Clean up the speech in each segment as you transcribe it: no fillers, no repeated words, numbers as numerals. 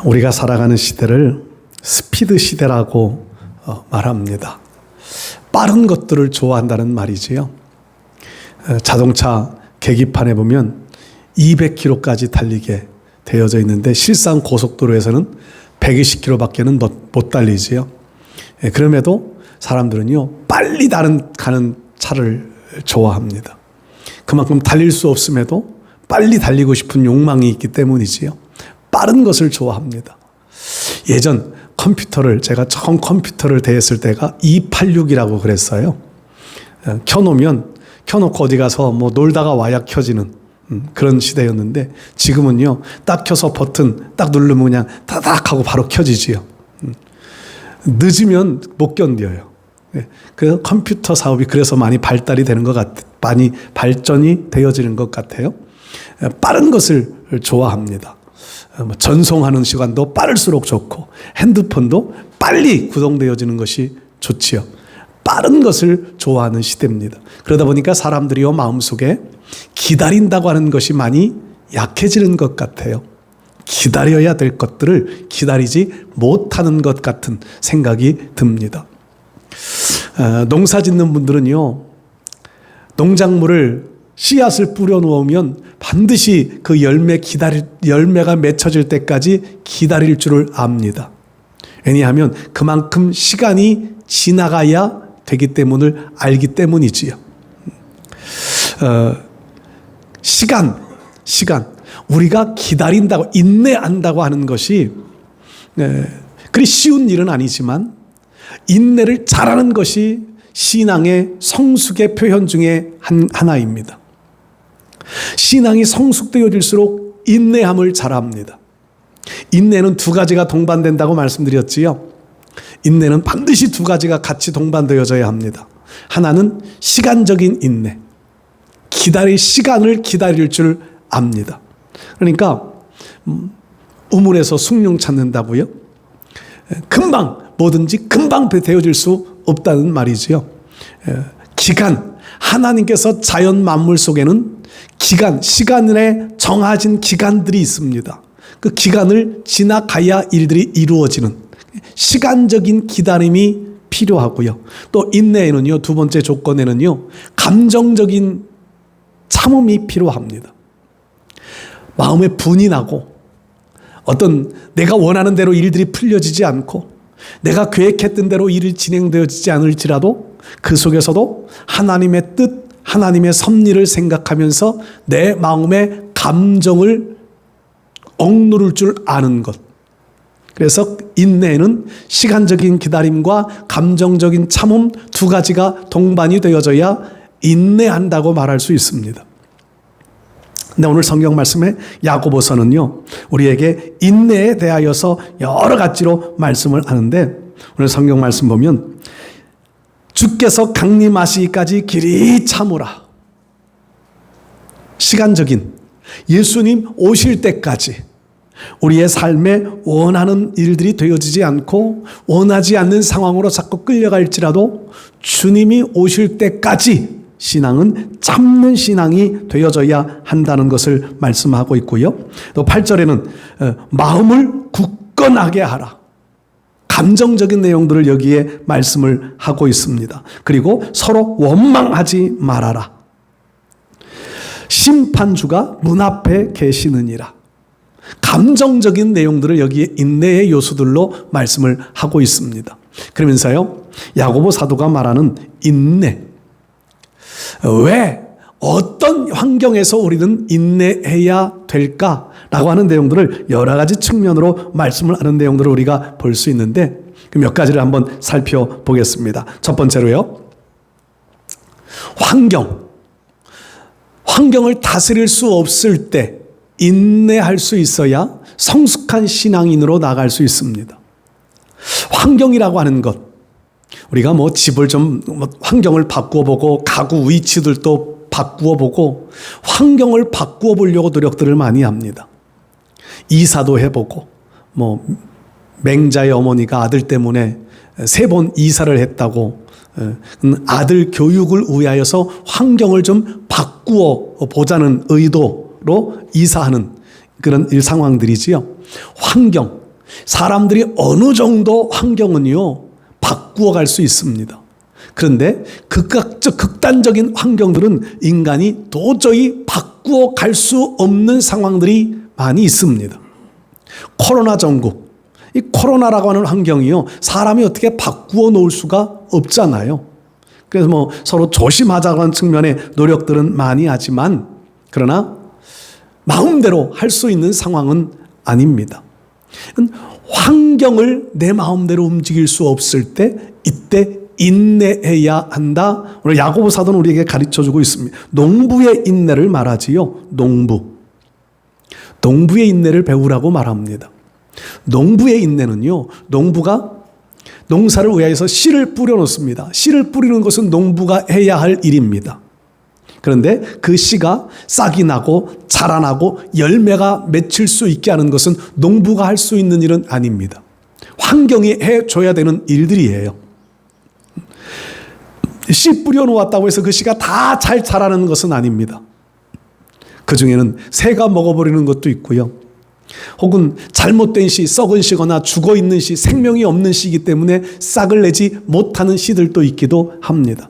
우리가 살아가는 시대를 스피드 시대라고 말합니다. 빠른 것들을 좋아한다는 말이지요. 자동차 계기판에 보면 200km까지 달리게 되어져 있는데 실상 고속도로에서는 120km밖에는 못 달리지요. 그럼에도 사람들은요, 빨리 가는 차를 좋아합니다. 그만큼 달릴 수 없음에도 빨리 달리고 싶은 욕망이 있기 때문이지요. 빠른 것을 좋아합니다. 예전 제가 처음 컴퓨터를 대했을 때가 286이라고 그랬어요. 켜놓고 어디 가서 뭐 놀다가 와야 켜지는 그런 시대였는데, 지금은요, 딱 켜서 버튼 딱 누르면 그냥 다닥 하고 바로 켜지지요. 늦으면 못 견뎌요. 그 컴퓨터 사업이 그래서 많이 발달이 되는 많이 발전이 되어지는 것 같아요. 빠른 것을 좋아합니다. 전송하는 시간도 빠를수록 좋고, 핸드폰도 빨리 구동되어지는 것이 좋지요. 빠른 것을 좋아하는 시대입니다. 그러다 보니까 사람들이요, 마음속에 기다린다고 하는 것이 많이 약해지는 것 같아요. 기다려야 될 것들을 기다리지 못하는 것 같은 생각이 듭니다. 농사 짓는 분들은요, 농작물을 씨앗을 뿌려 놓으면 반드시 그 열매가 맺혀질 때까지 기다릴 줄을 압니다. 왜냐하면 그만큼 시간이 지나가야 되기 때문을 알기 때문이지요. 시간. 우리가 기다린다고, 인내한다고 하는 것이 그리 쉬운 일은 아니지만, 인내를 잘하는 것이 신앙의 성숙의 표현 중에 하나입니다. 신앙이 성숙되어질수록 인내함을 잘합니다. 인내는 두 가지가 동반된다고 말씀드렸지요. 인내는 반드시 두 가지가 같이 동반되어져야 합니다. 하나는 시간적인 인내, 시간을 기다릴 줄 압니다. 그러니까 우물에서 숭늉 찾는다고요? 뭐든지 금방 되어질 수 없다는 말이지요. 하나님께서 자연 만물 속에는 시간에 정해진 기간들이 있습니다. 그 기간을 지나가야 일들이 이루어지는 시간적인 기다림이 필요하고요. 또 인내에는요, 두 번째 조건에는요, 감정적인 참음이 필요합니다. 마음에 분이 나고, 내가 원하는 대로 일들이 풀려지지 않고, 내가 계획했던 대로 일이 진행되어지지 않을지라도 그 속에서도 하나님의 뜻, 하나님의 섭리를 생각하면서 내 마음의 감정을 억누를 줄 아는 것. 그래서 인내에는 시간적인 기다림과 감정적인 참음 두 가지가 동반이 되어져야 인내한다고 말할 수 있습니다. 근데 오늘 성경 말씀에 야고보서는요, 우리에게 인내에 대하여서 여러 가지로 말씀을 하는데, 오늘 성경 말씀 보면 주께서 강림하시기까지 길이 참으라. 시간적인 예수님 오실 때까지 우리의 삶에 원하는 일들이 되어지지 않고 원하지 않는 상황으로 자꾸 끌려갈지라도 주님이 오실 때까지 신앙은 참는 신앙이 되어져야 한다는 것을 말씀하고 있고요. 또 8절에는 마음을 굳건하게 하라. 감정적인 내용들을 여기에 말씀을 하고 있습니다. 그리고 서로 원망하지 말아라. 심판주가 문 앞에 계시느니라. 감정적인 내용들을 여기에 인내의 요소들로 말씀을 하고 있습니다. 그러면서요, 야고보 사도가 말하는 인내, 왜 어떤 환경에서 우리는 인내해야 될까라고 하는 내용들을 여러 가지 측면으로 말씀을 하는 내용들을 우리가 볼 수 있는데, 몇 가지를 한번 살펴보겠습니다. 첫 번째로요, 환경을 다스릴 수 없을 때 인내할 수 있어야 성숙한 신앙인으로 나갈 수 있습니다. 환경이라고 하는 것, 우리가 집을 환경을 바꾸어 보고 가구 위치들도 바꾸어 보고 환경을 바꾸어 보려고 노력들을 많이 합니다. 이사도 해보고, 맹자의 어머니가 아들 때문에 3번 이사를 했다고, 아들 교육을 위하여서 환경을 좀 바꾸어 보자는 의도로 이사하는 그런 상황들이지요. 환경, 사람들이 어느 정도 환경은요 바꾸어 갈 수 있습니다. 그런데 극단적인 환경들은 인간이 도저히 바꾸어 갈 수 없는 상황들이 많이 있습니다. 코로나 전국, 이 코로나라고 하는 환경이요 사람이 어떻게 바꾸어 놓을 수가 없잖아요. 그래서 뭐 서로 조심하자고 하는 측면의 노력들은 많이 하지만 그러나 마음대로 할 수 있는 상황은 아닙니다. 환경을 내 마음대로 움직일 수 없을 때 이때 인내해야 한다. 오늘 야고보 사도는 우리에게 가르쳐주고 있습니다. 농부의 인내를 말하지요. 농부의 인내를 배우라고 말합니다. 농부의 인내는요, 농부가 농사를 위하여서 씨를 뿌려 놓습니다. 씨를 뿌리는 것은 농부가 해야 할 일입니다. 그런데 그 씨가 싹이 나고 자라나고 열매가 맺힐 수 있게 하는 것은 농부가 할 수 있는 일은 아닙니다. 환경이 해줘야 되는 일들이에요. 씨 뿌려 놓았다고 해서 그 씨가 다 잘 자라는 것은 아닙니다. 그 중에는 새가 먹어버리는 것도 있고요. 혹은 잘못된 씨, 썩은 씨거나 죽어있는 씨, 생명이 없는 씨이기 때문에 싹을 내지 못하는 씨들도 있기도 합니다.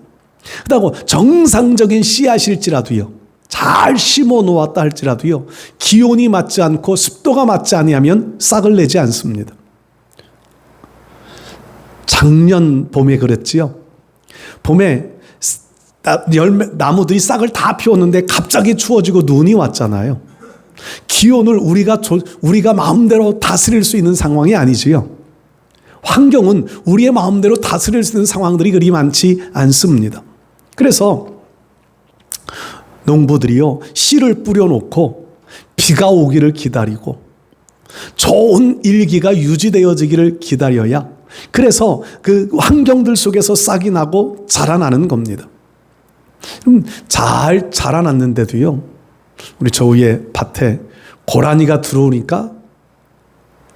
그렇다고 정상적인 씨앗일지라도요, 잘 심어 놓았다 할지라도요, 기온이 맞지 않고 습도가 맞지 아니하면 싹을 내지 않습니다. 작년 봄에 그랬지요. 봄에 나무들이 싹을 다 피웠는데 갑자기 추워지고 눈이 왔잖아요. 기온을 우리가 마음대로 다스릴 수 있는 상황이 아니지요. 환경은 우리의 마음대로 다스릴 수 있는 상황들이 그리 많지 않습니다. 그래서 농부들이요, 씨를 뿌려놓고 비가 오기를 기다리고 좋은 일기가 유지되어지기를 기다려야, 그래서 그 환경들 속에서 싹이 나고 자라나는 겁니다. 잘 자라났는데도요, 우리 저 위에 밭에 고라니가 들어오니까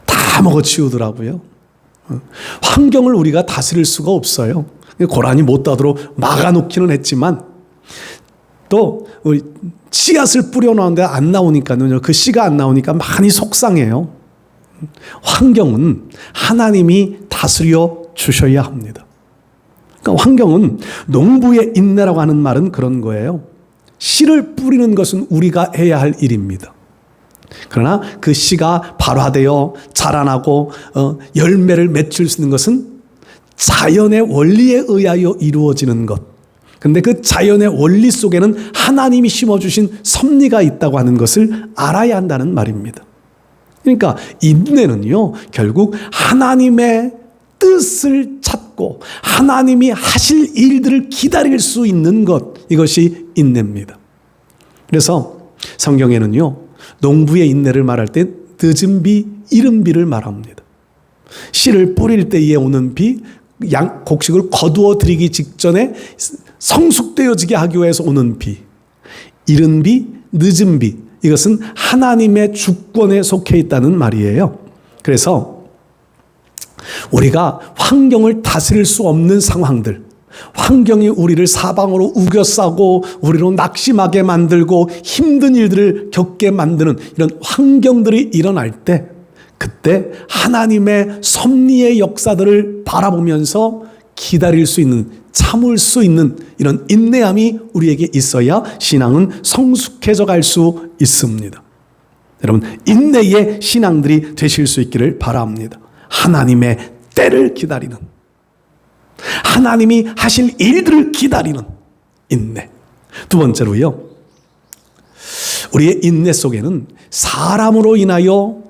다 먹어치우더라고요. 환경을 우리가 다스릴 수가 없어요. 고라니 못 따도록 막아놓기는 했지만 또 씨앗을 뿌려놓았는데 안 나오니까요, 그 씨가 안 나오니까 많이 속상해요. 환경은 하나님이 다스려 주셔야 합니다. 그러니까 환경은 농부의 인내라고 하는 말은 그런 거예요. 씨를 뿌리는 것은 우리가 해야 할 일입니다. 그러나 그 씨가 발화되어 자라나고 열매를 맺을 수 있는 것은 자연의 원리에 의하여 이루어지는 것. 그런데 그 자연의 원리 속에는 하나님이 심어주신 섭리가 있다고 하는 것을 알아야 한다는 말입니다. 그러니까 인내는요, 결국 하나님의 뜻을 찾고 하나님이 하실 일들을 기다릴 수 있는 것, 이것이 인내입니다. 그래서 성경에는요, 농부의 인내를 말할 때 늦은 비, 이른 비를 말합니다. 씨를 뿌릴 때에 오는 비, 곡식을 거두어 들이기 직전에 성숙되어지게 하기 위해서 오는 비, 이른 비, 늦은 비, 이것은 하나님의 주권에 속해 있다는 말이에요. 그래서 우리가 환경을 다스릴 수 없는 상황들, 환경이 우리를 사방으로 우겨싸고 우리로 낙심하게 만들고 힘든 일들을 겪게 만드는 이런 환경들이 일어날 때, 그때 하나님의 섭리의 역사들을 바라보면서 기다릴 수 있는, 참을 수 있는 이런 인내함이 우리에게 있어야 신앙은 성숙해져 갈 수 있습니다. 여러분, 인내의 신앙들이 되실 수 있기를 바랍니다. 하나님의 때를 기다리는, 하나님이 하실 일들을 기다리는 인내. 두 번째로요, 우리의 인내 속에는 사람으로 인하여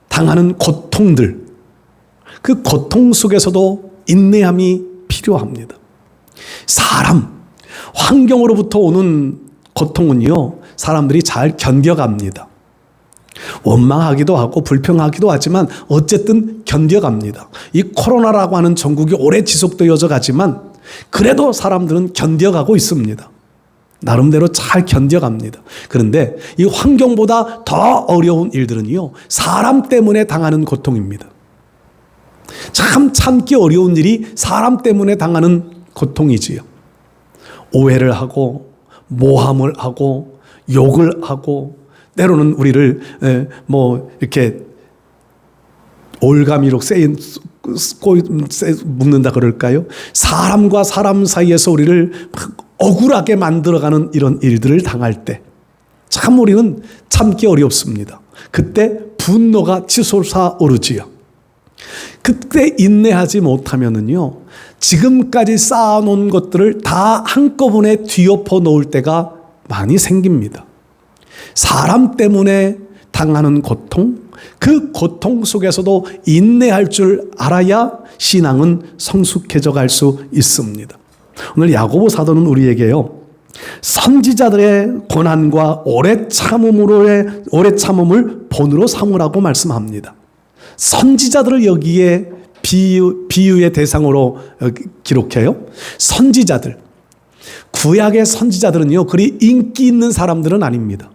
당하는 고통들, 그 고통 속에서도 인내함이 필요합니다. 사람, 환경으로부터 오는 고통은요, 사람들이 잘 견뎌갑니다. 원망하기도 하고 불평하기도 하지만 어쨌든 견뎌갑니다. 이 코로나라고 하는 전국이 오래 지속되어져 가지만 그래도 사람들은 견뎌가고 있습니다. 나름대로 잘 견뎌갑니다. 그런데 이 환경보다 더 어려운 일들은요, 사람 때문에 당하는 고통입니다. 참 참기 어려운 일이 사람 때문에 당하는 고통이지요. 오해를 하고 모함을 하고 욕을 하고 때로는 우리를 이렇게 올가미로 묶는다 그럴까요? 사람과 사람 사이에서 우리를 억울하게 만들어가는 이런 일들을 당할 때 참 우리는 참기 어렵습니다. 그때 분노가 치솟아 오르지요. 그때 인내하지 못하면은요, 지금까지 쌓아놓은 것들을 다 한꺼번에 뒤엎어 놓을 때가 많이 생깁니다. 사람 때문에 당하는 고통, 그 고통 속에서도 인내할 줄 알아야 신앙은 성숙해져 갈 수 있습니다. 오늘 야고보 사도는 우리에게요, 선지자들의 고난과 오래 참음을 본으로 삼으라고 말씀합니다. 선지자들을 여기에 비유의 대상으로 기록해요. 선지자들, 구약의 선지자들은요, 그리 인기 있는 사람들은 아닙니다.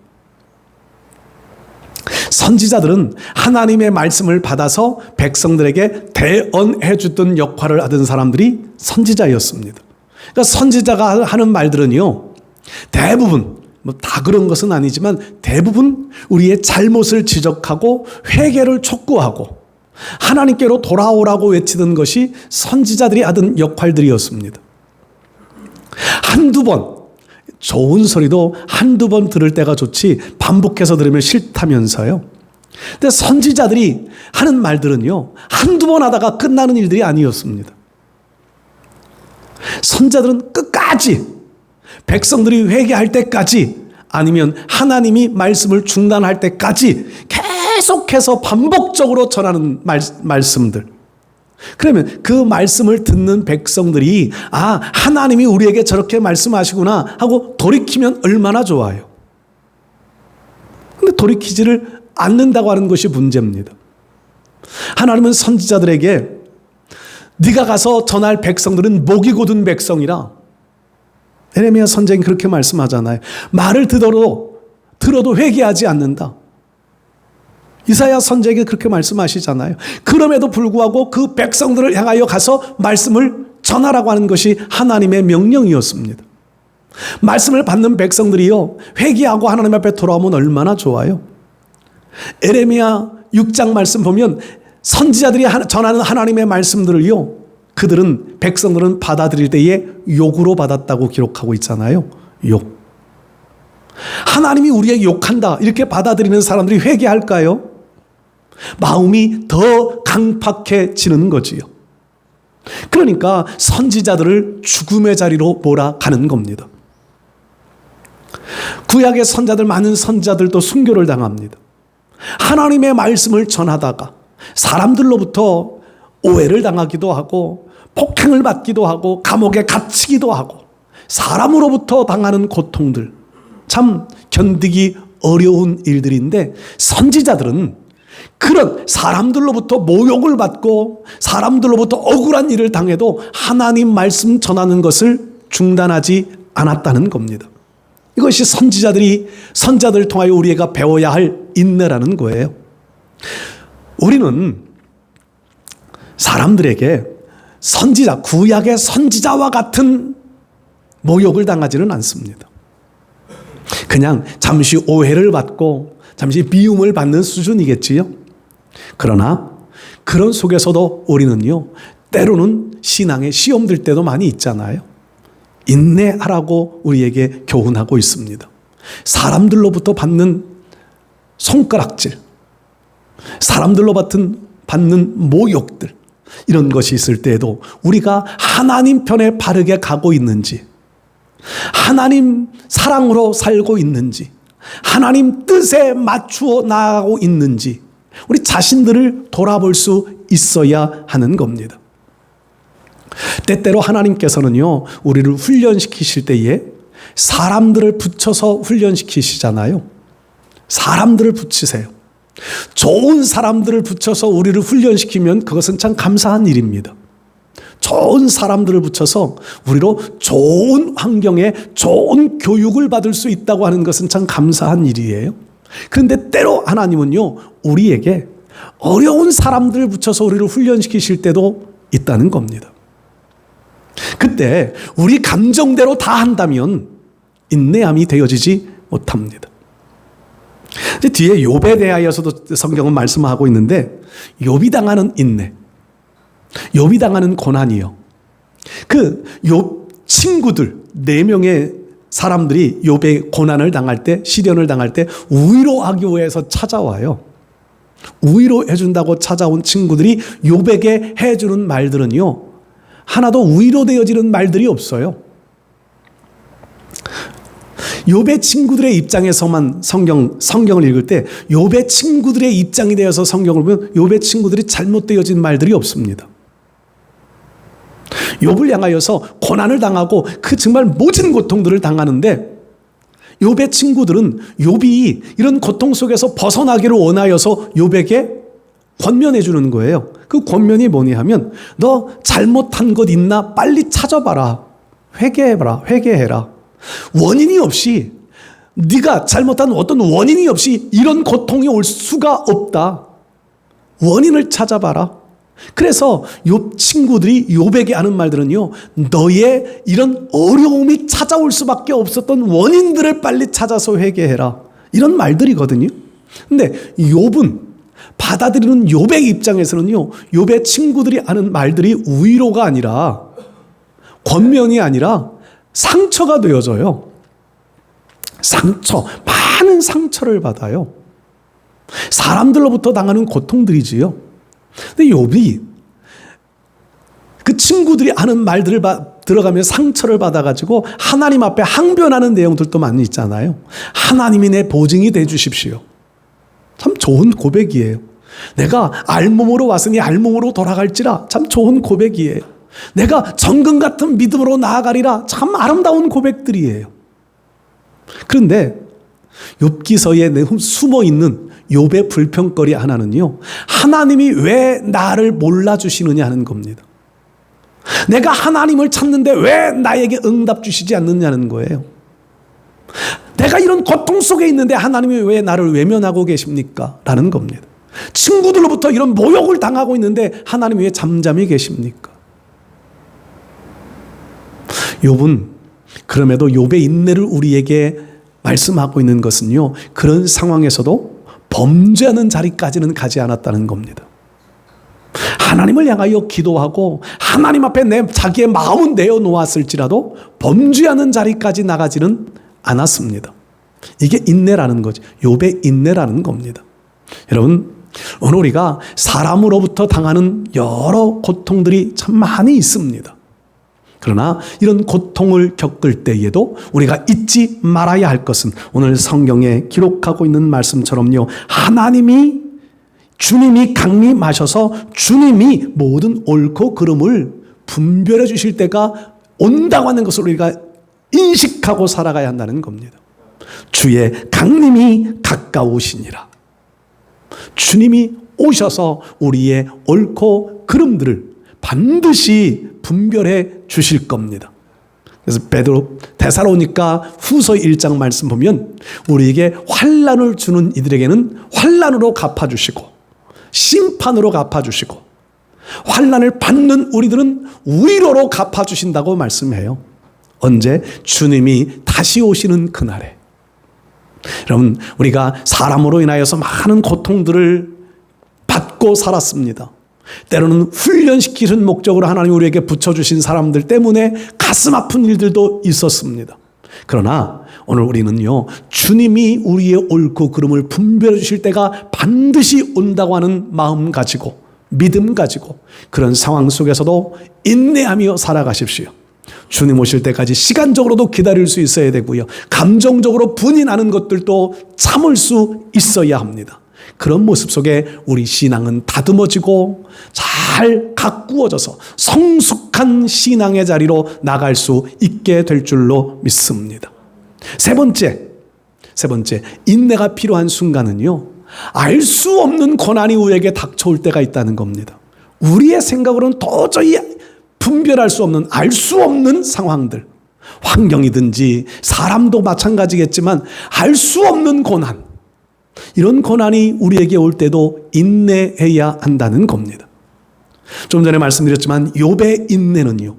선지자들은 하나님의 말씀을 받아서 백성들에게 대언해 주던 역할을 하던 사람들이 선지자였습니다. 그러니까 선지자가 하는 말들은요, 대부분, 다 그런 것은 아니지만 대부분 우리의 잘못을 지적하고 회개를 촉구하고 하나님께로 돌아오라고 외치던 것이 선지자들이 하던 역할들이었습니다. 한두 번, 좋은 소리도 한두 번 들을 때가 좋지 반복해서 들으면 싫다면서요. 근데 선지자들이 하는 말들은요, 한두 번 하다가 끝나는 일들이 아니었습니다. 선지자들은 끝까지 백성들이 회개할 때까지, 아니면 하나님이 말씀을 중단할 때까지 계속해서 반복적으로 전하는 말씀들. 그러면 그 말씀을 듣는 백성들이 하나님이 우리에게 저렇게 말씀하시구나 하고 돌이키면 얼마나 좋아요. 근데 돌이키지를 않는다고 하는 것이 문제입니다. 하나님은 선지자들에게 네가 가서 전할 백성들은 목이 곧은 백성이라, 에레미야 선지자는 그렇게 말씀하잖아요. 말을 들어도 회개하지 않는다. 이사야 선지자에게 그렇게 말씀하시잖아요. 그럼에도 불구하고 그 백성들을 향하여 가서 말씀을 전하라고 하는 것이 하나님의 명령이었습니다. 말씀을 받는 백성들이요, 회개하고 하나님 앞에 돌아오면 얼마나 좋아요. 에레미야 6장 말씀 보면 선지자들이 전하는 하나님의 말씀들을요, 백성들은 받아들일 때에 욕으로 받았다고 기록하고 있잖아요. 욕. 하나님이 우리에게 욕한다 이렇게 받아들이는 사람들이 회개할까요? 마음이 더 강팍해지는 거지요. 그러니까 선지자들을 죽음의 자리로 몰아가는 겁니다. 구약의 선자들, 많은 선지자들도 순교를 당합니다. 하나님의 말씀을 전하다가 사람들로부터 오해를 당하기도 하고 폭행을 받기도 하고 감옥에 갇히기도 하고 사람으로부터 당하는 고통들, 참 견디기 어려운 일들인데, 선지자들은 그런 사람들로부터 모욕을 받고 사람들로부터 억울한 일을 당해도 하나님 말씀 전하는 것을 중단하지 않았다는 겁니다. 이것이 선지자들을 통하여 우리가 배워야 할 인내라는 거예요. 우리는 사람들에게 구약의 선지자와 같은 모욕을 당하지는 않습니다. 그냥 잠시 오해를 받고 잠시 미움을 받는 수준이겠지요. 그러나 그런 속에서도 우리는요, 때로는 신앙에 시험 들 때도 많이 있잖아요. 인내하라고 우리에게 교훈하고 있습니다. 사람들로부터 받는 손가락질, 사람들로 받는 모욕들, 이런 것이 있을 때에도 우리가 하나님 편에 바르게 가고 있는지, 하나님 사랑으로 살고 있는지, 하나님 뜻에 맞추어 나아가고 있는지 우리 자신들을 돌아볼 수 있어야 하는 겁니다. 때때로 하나님께서는요, 우리를 훈련시키실 때에 사람들을 붙여서 훈련시키시잖아요. 사람들을 붙이세요. 좋은 사람들을 붙여서 우리를 훈련시키면 그것은 참 감사한 일입니다. 좋은 사람들을 붙여서 우리로 좋은 환경에 좋은 교육을 받을 수 있다고 하는 것은 참 감사한 일이에요. 그런데 때로 하나님은요, 우리에게 어려운 사람들을 붙여서 우리를 훈련시키실 때도 있다는 겁니다. 그때 우리 감정대로 다 한다면 인내함이 되어지지 못합니다. 이제 뒤에 욥에 대하여서도 성경은 말씀하고 있는데, 욥이 당하는 인내, 욥이 당하는 고난이요. 그 욥 친구들 4명의 사람들이 욥의 고난을 당할 때, 시련을 당할 때 위로하기 위해서 찾아와요. 위로해 준다고 찾아온 친구들이 욥에게 해주는 말들은요, 하나도 위로되어지는 말들이 없어요. 욥의 친구들의 입장에서만 성경을 읽을 때 욥의 친구들의 입장이 되어서 성경을 보면 욥의 친구들이 잘못되어진 말들이 없습니다. 욥을 향하여서 고난을 당하고 그 정말 모진 고통들을 당하는데, 욥의 친구들은 욥이 이런 고통 속에서 벗어나기를 원하여서 욥에게 권면해 주는 거예요. 그 권면이 뭐냐 하면, 너 잘못한 것 있나? 빨리 찾아봐라. 회개해라. 원인이 없이, 네가 잘못한 어떤 원인이 없이 이런 고통이 올 수가 없다. 원인을 찾아봐라. 그래서 욥 친구들이 욥에게 하는 말들은요, 너의 이런 어려움이 찾아올 수밖에 없었던 원인들을 빨리 찾아서 회개해라, 이런 말들이거든요. 근데 욥은, 받아들이는 욥의 입장에서는요, 욥의 친구들이 하는 말들이 위로가 아니라, 권면이 아니라 상처가 되어져요. 많은 상처를 받아요. 사람들로부터 당하는 고통들이지요. 근데 욥이 그 친구들이 하는 말들을 들어가며 상처를 받아가지고 하나님 앞에 항변하는 내용들도 많이 있잖아요. 하나님이 내 보증이 돼 주십시오. 참 좋은 고백이에요. 내가 알몸으로 왔으니 알몸으로 돌아갈지라, 참 좋은 고백이에요. 내가 정금 같은 믿음으로 나아가리라, 참 아름다운 고백들이에요. 그런데 욥기서에 숨어있는 욥의 불평거리 하나는요, 하나님이 왜 나를 몰라주시느냐 하는 겁니다. 내가 하나님을 찾는데 왜 나에게 응답 주시지 않느냐는 거예요. 내가 이런 고통 속에 있는데 하나님이 왜 나를 외면하고 계십니까? 라는 겁니다. 친구들로부터 이런 모욕을 당하고 있는데 하나님이 왜 잠잠히 계십니까? 욥은 그럼에도 욥의 인내를 우리에게 말씀하고 있는 것은요, 그런 상황에서도 범죄하는 자리까지는 가지 않았다는 겁니다. 하나님을 향하여 기도하고 하나님 앞에 자기의 마음은 내어놓았을지라도 범죄하는 자리까지 나가지는 않았습니다. 이게 인내라는 거죠. 욥의 인내라는 겁니다. 여러분, 오늘 우리가 사람으로부터 당하는 여러 고통들이 참 많이 있습니다. 그러나 이런 고통을 겪을 때에도 우리가 잊지 말아야 할 것은, 오늘 성경에 기록하고 있는 말씀처럼요, 주님이 강림하셔서 주님이 모든 옳고 그름을 분별해 주실 때가 온다고 하는 것을 우리가 인식하고 살아가야 한다는 겁니다. 주의 강림이 가까우시니라. 주님이 오셔서 우리의 옳고 그름들을 반드시 분별해 주실 겁니다. 그래서 베드로 데살로니가 후서 1장 말씀 보면, 우리에게 환난을 주는 이들에게는 환난으로 갚아주시고 심판으로 갚아주시고, 환난을 받는 우리들은 위로로 갚아주신다고 말씀해요. 언제? 주님이 다시 오시는 그날에. 여러분, 우리가 사람으로 인하여서 많은 고통들을 받고 살았습니다. 때로는 훈련시키는 목적으로 하나님 우리에게 붙여주신 사람들 때문에 가슴 아픈 일들도 있었습니다. 그러나 오늘 우리는요, 주님이 우리의 옳고 그름을 분별해 주실 때가 반드시 온다고 하는 마음 가지고, 믿음 가지고, 그런 상황 속에서도 인내하며 살아가십시오. 주님 오실 때까지 시간적으로도 기다릴 수 있어야 되고요, 감정적으로 분이 나는 것들도 참을 수 있어야 합니다. 그런 모습 속에 우리 신앙은 다듬어지고 잘 가꾸어져서 성숙한 신앙의 자리로 나갈 수 있게 될 줄로 믿습니다. 세 번째, 인내가 필요한 순간은요, 알 수 없는 고난이 우리에게 닥쳐올 때가 있다는 겁니다. 우리의 생각으로는 도저히 분별할 수 없는, 알 수 없는 상황들, 환경이든지 사람도 마찬가지겠지만 알 수 없는 고난, 이런 고난이 우리에게 올 때도 인내해야 한다는 겁니다. 좀 전에 말씀드렸지만 욥의 인내는요,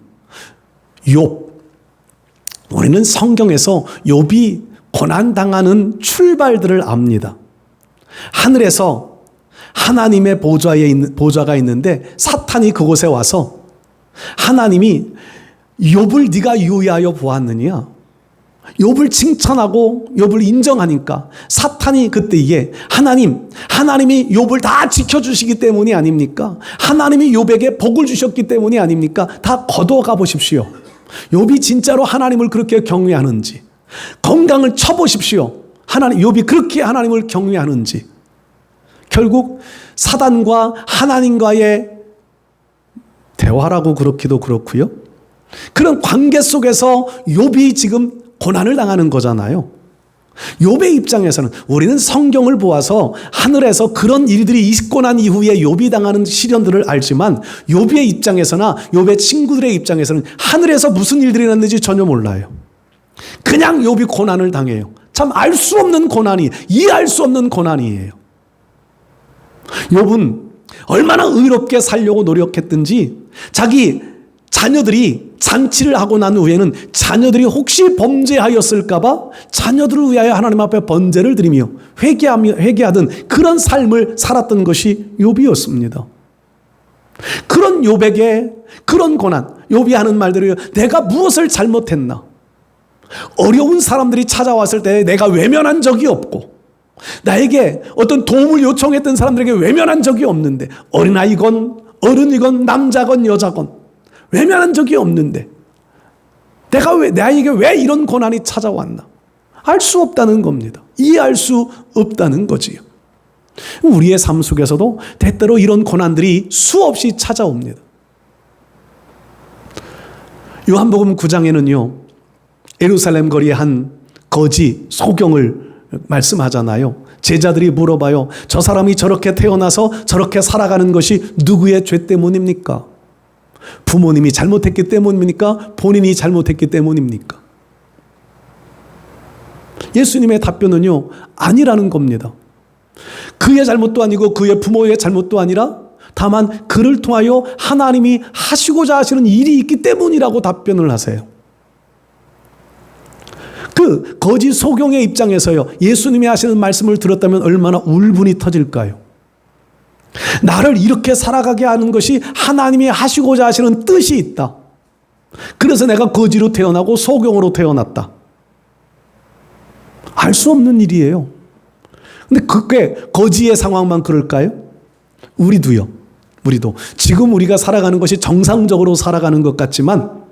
우리는 성경에서 욥이 고난당하는 출발들을 압니다. 하늘에서 하나님의 보좌가 있는데 사탄이 그곳에 와서 하나님이 욥을 네가 유의하여 보았느냐? 욥을 칭찬하고 욥을 인정하니까 사탄이 그때에 하나님이 욥을 다 지켜주시기 때문이 아닙니까? 하나님이 욥에게 복을 주셨기 때문이 아닙니까? 다 거둬가 보십시오. 욥이 진짜로 하나님을 그렇게 경외하는지, 건강을 쳐보십시오. 욥이 그렇게 하나님을 경외하는지. 결국 사단과 하나님과의 대화라고 그렇기도 그렇고요. 그런 관계 속에서 욥이 지금 고난을 당하는 거잖아요. 욥의 입장에서는 우리는 성경을 보아서 하늘에서 그런 일들이 있고 난 이후에 욥이 당하는 시련들을 알지만 욥의 입장에서나 욥의 친구들의 입장에서는 하늘에서 무슨 일들이 났는지 전혀 몰라요. 그냥 욥이 고난을 당해요. 참 알 수 없는 고난이, 이해할 수 없는 고난이에요. 욥은 얼마나 의롭게 살려고 노력했든지 자기 자녀들이 잔치를 하고 난 후에는 자녀들이 혹시 범죄하였을까봐 자녀들을 위하여 하나님 앞에 번제를 드리며 회개하던 그런 삶을 살았던 것이 욥이었습니다. 그런 욥에게 그런 고난, 욥이 하는 말대로 내가 무엇을 잘못했나? 어려운 사람들이 찾아왔을 때 내가 외면한 적이 없고 나에게 어떤 도움을 요청했던 사람들에게 외면한 적이 없는데 어린아이건 어른이건 남자건 여자건 외면한 적이 없는데 나에게 왜 이런 고난이 찾아왔나? 알 수 없다는 겁니다. 이해할 수 없다는 거지요. 우리의 삶 속에서도 때때로 이런 고난들이 수없이 찾아옵니다. 요한복음 9장에는요. 예루살렘 거리에 한 거지 소경을 말씀하잖아요. 제자들이 물어봐요. 저 사람이 저렇게 태어나서 저렇게 살아가는 것이 누구의 죄 때문입니까? 부모님이 잘못했기 때문입니까? 본인이 잘못했기 때문입니까? 예수님의 답변은요, 아니라는 겁니다. 그의 잘못도 아니고 그의 부모의 잘못도 아니라 다만 그를 통하여 하나님이 하시고자 하시는 일이 있기 때문이라고 답변을 하세요. 그 거짓 소경의 입장에서요, 예수님이 하시는 말씀을 들었다면 얼마나 울분이 터질까요? 나를 이렇게 살아가게 하는 것이 하나님이 하시고자 하시는 뜻이 있다. 그래서 내가 거지로 태어나고 소경으로 태어났다. 알 수 없는 일이에요. 근데 그게 거지의 상황만 그럴까요? 우리도 지금 우리가 살아가는 것이 정상적으로 살아가는 것 같지만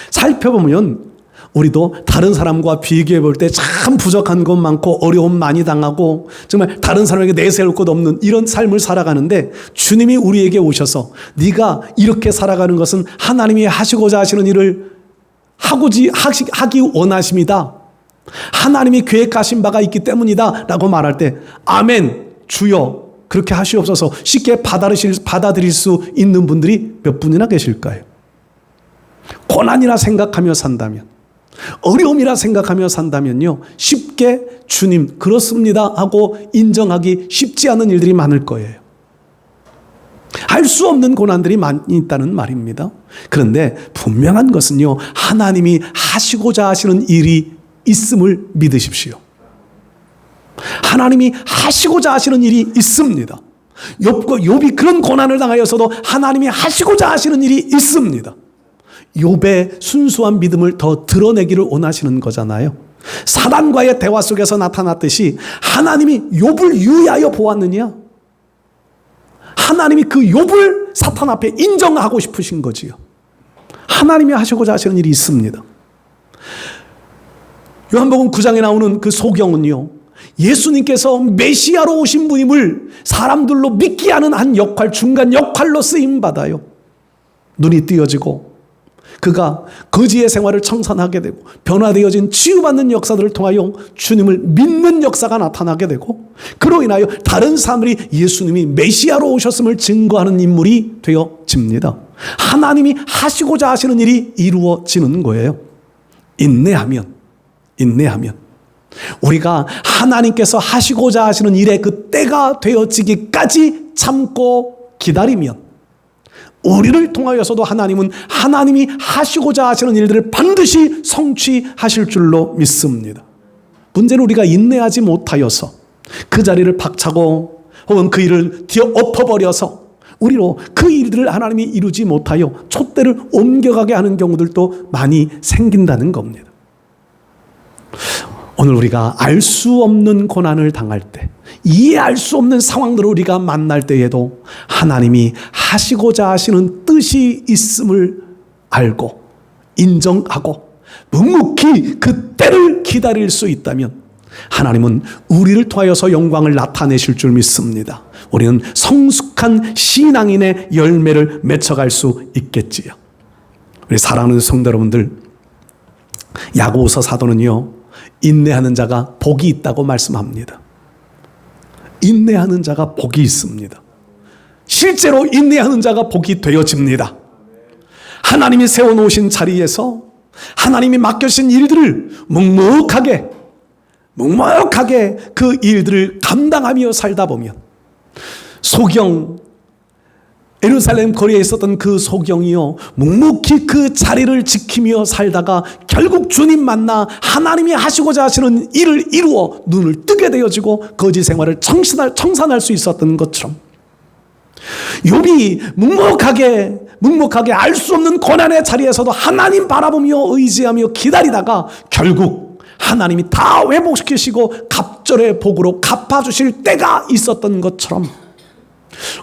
살펴보면 우리도 다른 사람과 비교해 볼 때 참 부족한 것 많고 어려움 많이 당하고 정말 다른 사람에게 내세울 것 없는 이런 삶을 살아가는데 주님이 우리에게 오셔서 네가 이렇게 살아가는 것은 하나님이 하시고자 하시는 일을 하기 원하십니다. 하나님이 계획하신 바가 있기 때문이다 라고 말할 때 아멘 주여 그렇게 하시옵소서 쉽게 받아들일 수 있는 분들이 몇 분이나 계실까요? 고난이라 생각하며 산다면 어려움이라 생각하며 산다면요 쉽게 주님 그렇습니다 하고 인정하기 쉽지 않은 일들이 많을 거예요. 알 수 없는 고난들이 많이 있다는 말입니다. 그런데 분명한 것은요 하나님이 하시고자 하시는 일이 있음을 믿으십시오. 하나님이 하시고자 하시는 일이 있습니다. 욥이 그런 고난을 당하여서도 하나님이 하시고자 하시는 일이 있습니다. 욥의 순수한 믿음을 더 드러내기를 원하시는 거잖아요. 사단과의 대화 속에서 나타났듯이 하나님이 욥을 유의하여 보았느냐? 하나님이 그 욥을 사탄 앞에 인정하고 싶으신 거지요. 하나님이 하시고자 하시는 일이 있습니다. 요한복음 9장에 나오는 그 소경은요, 예수님께서 메시아로 오신 분임을 사람들로 믿게 하는 한 역할, 중간 역할로 쓰임받아요. 눈이 띄어지고 그가 거지의 생활을 청산하게 되고 변화되어진 치유받는 역사들을 통하여 주님을 믿는 역사가 나타나게 되고 그로 인하여 다른 사람들이 예수님이 메시아로 오셨음을 증거하는 인물이 되어집니다. 하나님이 하시고자 하시는 일이 이루어지는 거예요. 인내하면 우리가 하나님께서 하시고자 하시는 일의 그 때가 되어지기까지 참고 기다리면 우리를 통하여서도 하나님은 하나님이 하시고자 하시는 일들을 반드시 성취하실 줄로 믿습니다. 문제는 우리가 인내하지 못하여서 그 자리를 박차고 혹은 그 일을 뒤엎어 엎어버려서 우리로 그 일들을 하나님이 이루지 못하여 촛대를 옮겨가게 하는 경우들도 많이 생긴다는 겁니다. 오늘 우리가 알 수 없는 고난을 당할 때, 이해할 수 없는 상황들을 우리가 만날 때에도 하나님이 하시고자 하시는 뜻이 있음을 알고 인정하고 묵묵히 그 때를 기다릴 수 있다면 하나님은 우리를 통하여서 영광을 나타내실 줄 믿습니다. 우리는 성숙한 신앙인의 열매를 맺어갈 수 있겠지요. 우리 사랑하는 성도 여러분들, 야고보서 사도는요, 인내하는 자가 복이 있다고 말씀합니다. 인내하는 자가 복이 있습니다. 실제로 인내하는 자가 복이 되어집니다. 하나님이 세워놓으신 자리에서 하나님이 맡겨주신 일들을 묵묵하게 그 일들을 감당하며 살다 보면, 소경, 예루살렘 거리에 있었던 그 소경이요, 묵묵히 그 자리를 지키며 살다가 결국 주님 만나 하나님이 하시고자 하시는 일을 이루어 눈을 뜨게 되어지고 거지 생활을 청산할 수 있었던 것처럼, 욥이 묵묵하게 알 수 없는 고난의 자리에서도 하나님 바라보며 의지하며 기다리다가 결국 하나님이 다 회복시키시고 갑절의 복으로 갚아주실 때가 있었던 것처럼,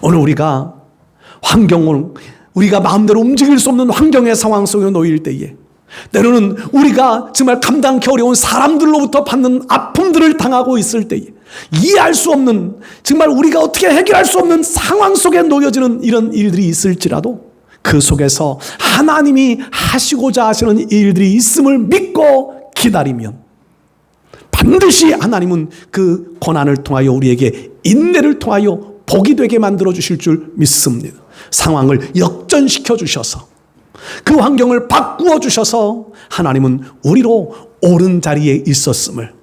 오늘 우리가 우리가 마음대로 움직일 수 없는 환경의 상황 속에 놓일 때에, 때로는 우리가 정말 감당하기 어려운 사람들로부터 받는 아픔들을 당하고 있을 때에, 이해할 수 없는, 정말 우리가 어떻게 해결할 수 없는 상황 속에 놓여지는 이런 일들이 있을지라도 그 속에서 하나님이 하시고자 하시는 일들이 있음을 믿고 기다리면 반드시 하나님은 그 고난을 통하여 우리에게 인내를 통하여 복이 되게 만들어 주실 줄 믿습니다. 상황을 역전시켜 주셔서, 그 환경을 바꾸어 주셔서 하나님은 우리로 옳은 자리에 있었음을,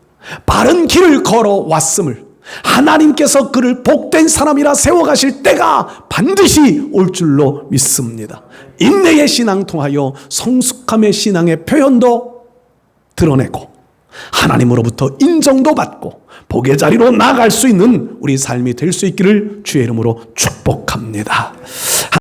바른 길을 걸어왔음을, 하나님께서 그를 복된 사람이라 세워가실 때가 반드시 올 줄로 믿습니다. 인내의 신앙 통하여 성숙함의 신앙의 표현도 드러내고 하나님으로부터 인정도 받고 복의 자리로 나아갈 수 있는 우리 삶이 될 수 있기를 주의 이름으로 축복합니다.